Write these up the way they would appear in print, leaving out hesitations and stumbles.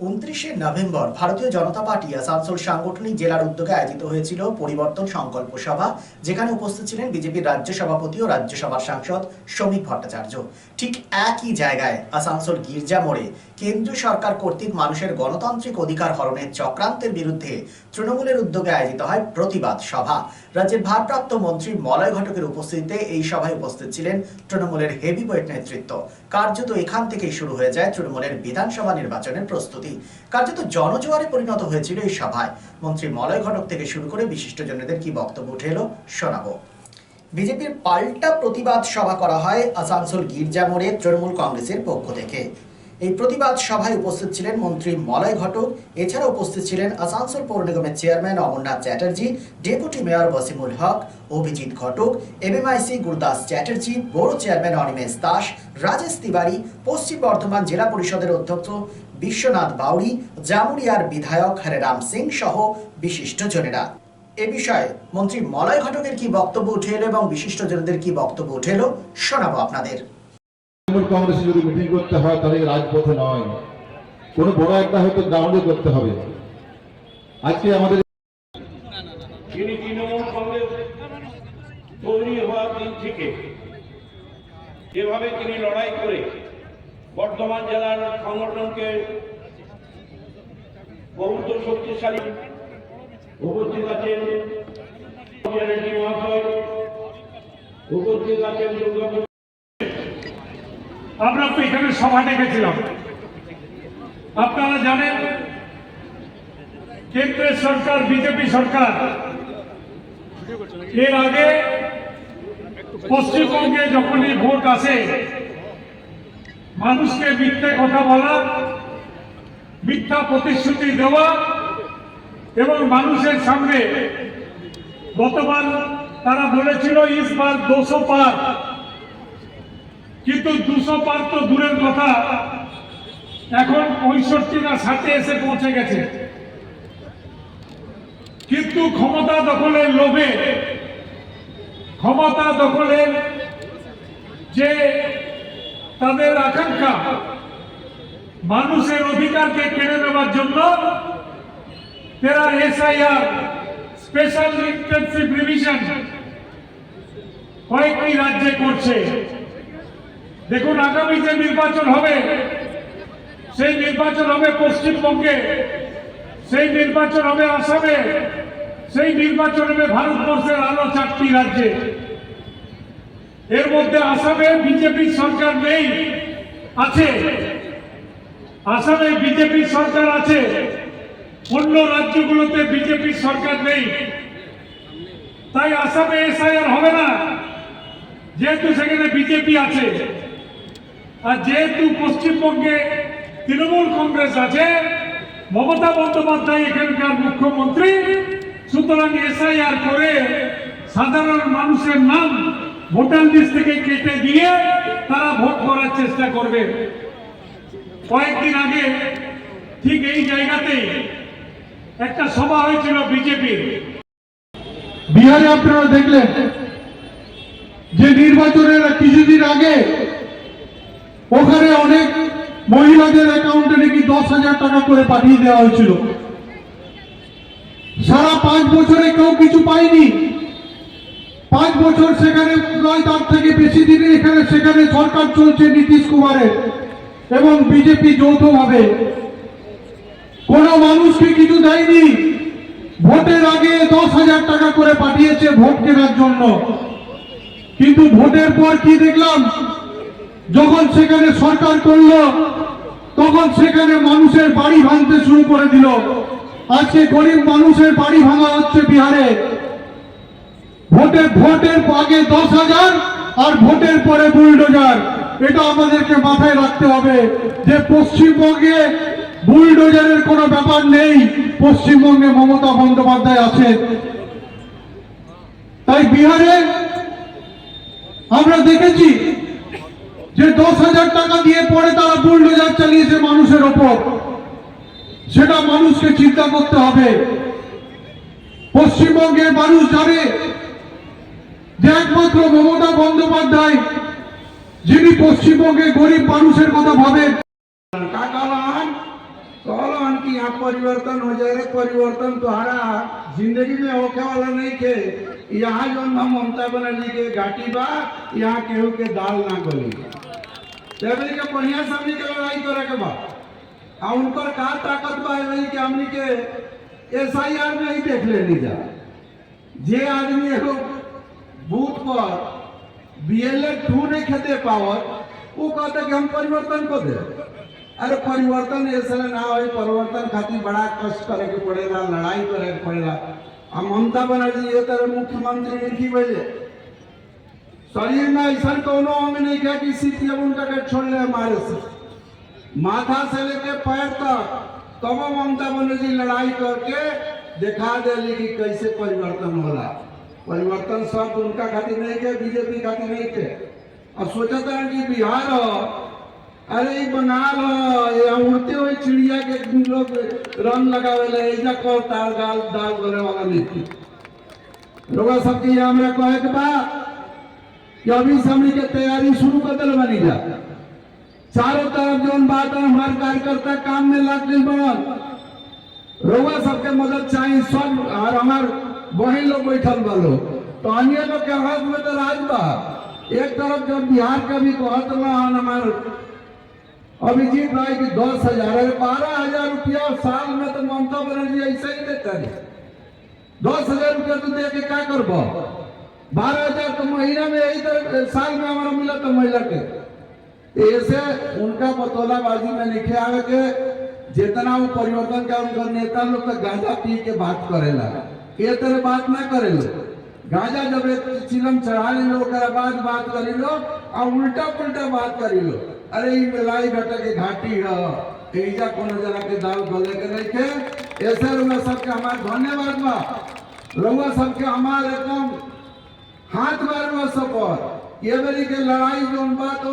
29 November ভারতীয় জনতা party Asansol সাংগঠনিক জেলার উদ্যোগে আয়োজিত হয়েছিল পরিবর্তন সংকল্প সভা, যেখানে উপস্থিত ছিলেন বিজেপির রাজ্য সভাপতি ও রাজ্যসভার সাংসদ শ্রমিক ভট্টাচার্য। ঠিক একই জায়গায় আসানসোল গির্জা মোড়ে কেন্দ্রীয় সরকার কর্তৃক মানুষের গণতান্ত্রিক অধিকার হরণের চক্রান্তের বিরুদ্ধে তৃণমূলের উদ্যোগে আয়োজিত হয় প্রতিবাদ সভা। রাজ্যের ভারপ্রাপ্ত মন্ত্রী মলয় ঘটকের উপস্থিতিতে এই সভায় উপস্থিত ছিলেন তৃণমূলের হেভিওয়েট নেতৃত্ব। কার্যত এখান থেকেই শুরু হয়ে যায় তৃণমূলের বিধানসভা নির্বাচনের প্রস্তুতি। কার্যত জনজোয়ারে পরিণত হয়েছিল এই সভায়। মন্ত্রী মলয় ঘটক থেকে শুরু করে বিশিষ্টজনদের কি বক্তব্য উঠে এলো শোনাবো। বিজেপির পাল্টা প্রতিবাদ সভা করা হয় আসানসোল গির্জা মোড়ে তৃণমূল কংগ্রেসের পক্ষ থেকে। এই প্রতিবাদ সভায় উপস্থিত ছিলেন মন্ত্রী মলয় ঘটক। এছাড়া উপস্থিত ছিলেন আসানসোল পৌর নিগমের chairman Amarnath Chatterjee, deputy mayor Basimul Haque, Abhijit Ghatak, MMIC Gurdas Chatterjee, বড় চেয়ারম্যান অনিমেষ দাস, রাজেশ তিওয়ারি, পশ্চিম বর্ধমান জেলা পরিষদের অধ্যক্ষ বিশ্বনাথ বাউরি, জামুরিয়ার বিধায়ক হরেরাম সিং সহ বিশিষ্টজনেরা। এ বিষয়ে মন্ত্রী মলয় ঘটকের কি বক্তব্য উঠে এলো এবং বিশিষ্টজনদের কি বক্তব্য উঠে এলো শোনাবো আপনাদের। কংগ্রেসে যদি মিটিং করতে হয় তাহলে রাজপথে নয়, কোনো বড় একটা হয়তো গ্রাউন্ডে করতে হবে। আজকে আমাদের যিনি তৃণমূল কংগ্রেস তৈরি হওয়ার দিন থেকে যেভাবে তিনি লড়াই করে বর্ধমান জেলার সংগঠনকে বহুত শক্তিশালী উপস্থিত আছেন মহাশয়, উপস্থিত আছেন দুর্গাপুর। আমরা তো এখানে সভা ডেকেছিলাম। আপনারা জানেন কেন্দ্রের সরকার বিজেপি সরকার এর আগে পশ্চিমবঙ্গে যখনই ভোট আসে মানুষকে মিথ্যে কথা বলা, মিথ্যা প্রতিশ্রুতি দেওয়া এবং মানুষের সামনে গতবার তারা বলেছিল ইস বার 200 পার, কিন্তু 200 পার তো দূরের কথা, এখন 65 না 60 এসে পৌঁছে গেছে। কিন্তু ক্ষমতা দখলের লোভে, ক্ষমতা দখলের যে তাদের আকাঙ্ক্ষা, মানুষের অধিকারকে কেড়ে নেওয়ার জন্য তারা এসআইআর স্পেশাল ইন্টেনসিভ রিভিশন কয়েকটি রাজ্যে করছে। দেখুন, আগামী যে নির্বাচন হবে সেই নির্বাচন হবে পশ্চিমবঙ্গে, সেই নির্বাচন হবে আসামে, সেই নির্বাচন হবে ভারতবর্ষের আরো 4টি রাজ্যে। এর মধ্যে আসামে বিজেপি সরকার নেই, আছে। আসামে বিজেপি সরকার আছে, অন্য রাজ্যগুলোতে বিজেপি সরকার নেই। তাই আসামে এসআইআর হবে না, যেহেতু সেখানে বিজেপি আছে। আর যেহেতু পশ্চিমবঙ্গে তৃণমূল কংগ্রেস আছে, মমতা বন্দ্যোপাধ্যায় এখানকার মুখ্যমন্ত্রী, সুতরাং এসআইআর করে সাধারণ মানুষের নাম ভোটার লিস্ট থেকে কেটে দিয়ে তারা ভোট করার চেষ্টা করবে। কয়েকদিন আগে ঠিক এই জায়গাতেই একটা সভা হয়েছিল বিজেপির। বিহারে আপনারা দেখলেন যে নির্বাচনের কিছুদিন আগে ওখানে অনেক মহিলাদের অ্যাকাউন্টে নাকি 10,000 টাকা করে পাঠিয়ে দেওয়া হয়েছিল। সারা 5 বছরে কেউ কিছু পায়নি। 5 বছর সেখানে নয়, তার থেকে বেশি দিনে এখানে সেখানে সরকার চলছে নীতিশ কুমারের এবং বিজেপি যৌথভাবে। কোন মানুষকে কিছু দেয়নি। ভোটের আগে 10,000 টাকা করে পাঠিয়েছে ভোট কেনার জন্য, কিন্তু ভোটের পর কি দেখলাম, যখন সেখানে সরকার করলো তখন সেখানে মানুষের বাড়ি ভাঙতে শুরু করে দিল। আজকে গরিব মানুষের বাড়ি ভাঙা হচ্ছে বিহারে। ভোটের আগে 10,000 আর ভোটের পরে বুলডোজার। এটা আমাদেরকে মাথায় রাখতে হবে যে পশ্চিমবঙ্গে বুলডোজারের কোনো ব্যাপার নেই, পশ্চিমবঙ্গে মমতা বন্দ্যোপাধ্যায় আছেন। তাই বিহারে আমরা দেখেছি যে 10,000 টাকা দিয়ে পরে তারা বুলডোজার চালিয়েছে মানুষের ওপর। সেটা মানুষকে চিন্তা করতে হবে। পশ্চিমবঙ্গের মানুষ জানে যে একমাত্র মমতা বন্দ্যোপাধ্যায়, যিনি পশ্চিমবঙ্গে গরিব মানুষের কথা ভাবেন। টাকা परिवर्तन हो जाए रे, परिवर्तन तुम्हारा जिंदगी में होके वाला नहीं के। यहाँ जो हम ममता बनर्जी के घाटी बा, यहाँ केहू के दाल ना गली। तेरे के बढ़िया समझ के लड़ाई करे के बा। आ उनकर का ताकत बा वही के हमनी के SIR में ही देख लेनी जा। जे आदमी एगो बूथ पर BLA 2 नहीं खेदे पावत, वो कहते कि हम परिवर्तन को दे। अरे परिवर्तन ऐसे ना हो, परिवर्तन खातिर बड़ा कष्ट करे के पड़ेगा, लड़ाई करे के पड़ेगा। अब ममता बनर्जी ये तरह मुख्यमंत्री नहीं बजे, शरीर में ऐसा कोनो अंग नहीं क्या कि सीपीएम उनका के छोड़ ले हमारे से, माथा से लेके पैर तक। तब ममता बनर्जी लड़ाई करके दिखा देली कि कैसे परिवर्तन होला। परिवर्तन शब्द उनका खातिर नहीं के, बीजेपी खातिर नहीं के। अब सोचा था कि बिहार हो, अरे बंगाल हो, ये उड़ते हुए चिड़िया के लोग रंग लगावे ले, को तार गाल दाल करे वाला नहीं। लोग सबके यहाँ हमरा कहे के बा कि अभी समझ के तैयारी शुरू कर दिल बनी जा। चारों तरफ जो बात है हमारे कार्यकर्ता काम में लग गई बनल। रोगा सबके मदद चाहिए सब, और हमार वही लोग बैठल बलो। तो अन्य लोग के हाथ में तो राज बा। एक तरफ जब बिहार का भी कहत ना हमारे अभिजीत राय की 10,000 12,000 रुपया साल में, तो ममता बनर्जी ऐसे ही देता है। 10,000 रुपया तो दे के क्या करबो? 12,000 तो महीना में, यही तरह साल में हमारा मिला तो महिला के। ऐसे उनका बतौलाबाजी में लिखे आवे के जितना वो परिवर्तन का उनका नेता लोग तो गांजा पी के बात करेला, ये तरह बात ना करेलो। गांजा जब एक चिलम चढ़ा ली लो, बाद बात करी लो, और उल्टा पुल्टा बात करी लो। अरे ये मिलाई घटा के घाटी है, एजा कोनो जना के दाल गले के नहीं के। ऐसे रुआ सबके हमारे धन्यवाद बा। रुआ सबके हमारे एकदम हाथ बार रुआ सब। ये मेरी के लड़ाई जो बात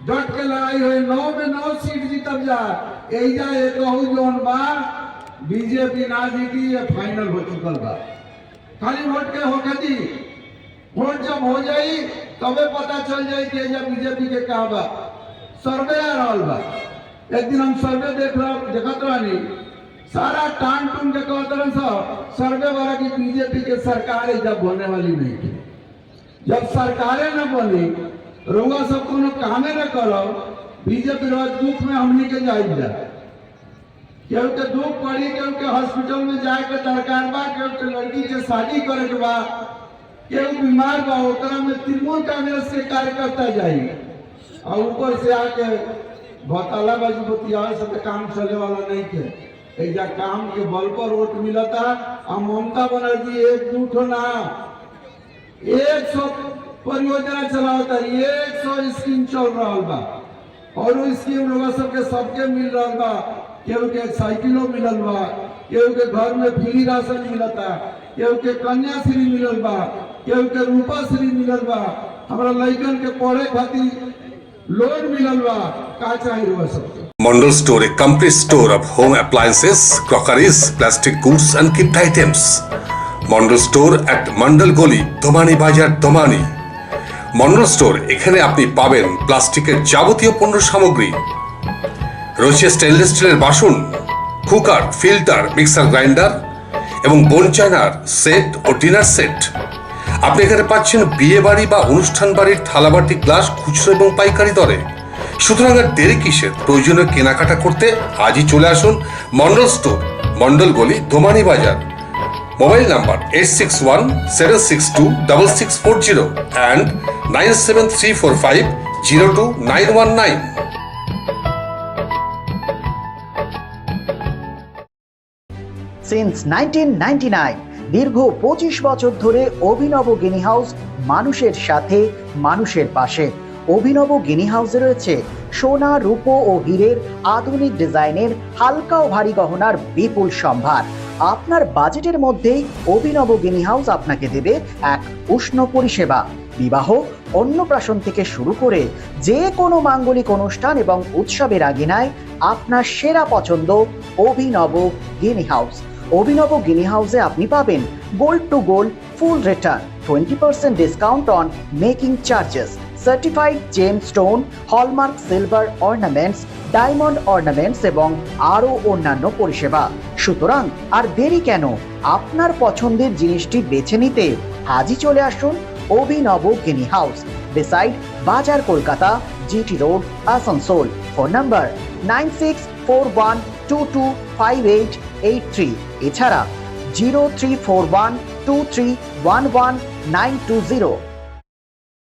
डट के लड़ाई हुई, 9 में 9 सीट जीतब जा। एजा एक जो बा बीजेपी ना जीती, ये फाइनल हो चुकल बा। खाली वोट के होके दी, वोट जब हो जाई तबे पता चल जाई कि एजा बीजेपी के का बा। सर्वे आ रहल बा। एक दिन हम सर्वे देखत रहनी, सारा टान टून के कहत रहन सब सर्वे वाला की बीजेपी के सरकार जब होने वाली नहीं थी। जब सरकारें न बनी, रउआ सब कोनो कामे न करो, बीजेपी दुख में हमनी के जाई जा। केहू के दुख पड़ी, केहू के हॉस्पिटल में जाए के दरकार बा, केहू के लड़की के शादी करे के बा, केहू बीमार बा, ओकरा में तृणमूल कांग्रेस के कार्यकर्ता जाई। और ऊपर से आके घोटालाबाजी बतियावे से तो काम चले वाला नहीं के। एजा काम के बल पर वोट मिलता। और ममता बनर्जी एकजुट होना 100 परियोजना चलावता, 100 स्कीम चल रहा बा। और वो स्कीम लोग सबके मिल रहा बा। केहू के साइकिलो मिलल बा, केहू के घर में फ्री राशन मिलता, केहू के कन्याश्री मिलल बा, केहू के रूपाश्री मिलल बा। हमारा लड़कन के पढ़े खातिर लोन मिलल बा। का चाहिए रुआ सबके? Mondal Store, a complete store of home appliances, crockeries, plastic goods and gift items. Mondal Store at Mandal Goli, Domani Bajar, Domani. Mondal Store, এখানে আপনি পাবেন প্লাস্টিকের যাবতীয় পণ্য সামগ্রী। রয়েছে স্টেনলেস স্টিলের বাসন, কুকার, ফিল্টার, মিক্সার গ্রাইন্ডার এবং বোন চায়নার সেট ও ডিনার সেট। আপনি এখানে পাচ্ছেন বিয়ে বাড়ি বা অনুষ্ঠান বাড়ির থালাবাটি, গ্লাস খুচরো এবং পাইকারি দরে। সুতরাং আর দেরি কিসের? প্রয়োজনীয় কেনাকাটা করতে আজই চলে আসুন মন্ডল স্টোর, মন্ডল গলি, দোমানি বাজার। Mobile number 8617626640 and 9734502919। সিন্স 1999 দীর্ঘ 25 বছর ধরে অভিনব গিনি হাউস মানুষের সাথে, মানুষের পাশে। অভিনব গিনি হাউসে রয়েছে সোনা, রূপো ও হীরের আধুনিক ডিজাইনের হালকা ও ভারী গহনার বিপুল সম্ভার। আপনার বাজেটের মধ্যেই অভিনব গিনি হাউস আপনাকে দেবে এক উষ্ণ পরিষেবা। বিবাহ, অন্নপ্রাশন থেকে শুরু করে যে কোনো মাঙ্গলিক অনুষ্ঠান এবং উৎসবের আগিনায় আপনার সেরা পছন্দ অভিনব গিনি হাউস। অভিনব গিনি হাউসে আপনি পাবেন gold to gold full return, 20% discount on making charges, certified gem stone, hallmark silver ornaments, diamond ornaments এবং আরও অন্যান্য পরিষেবা। সুতরাং আর দেরি কেন, আপনার পছন্দের জিনিসটি বেছে নিতে আজই চলে আসুন অভিনব গিনি হাউস, বিসাইড বাজার Kolkata, GT road, Asansol. Phone number 9641225883, এছাড়া 03412311 920।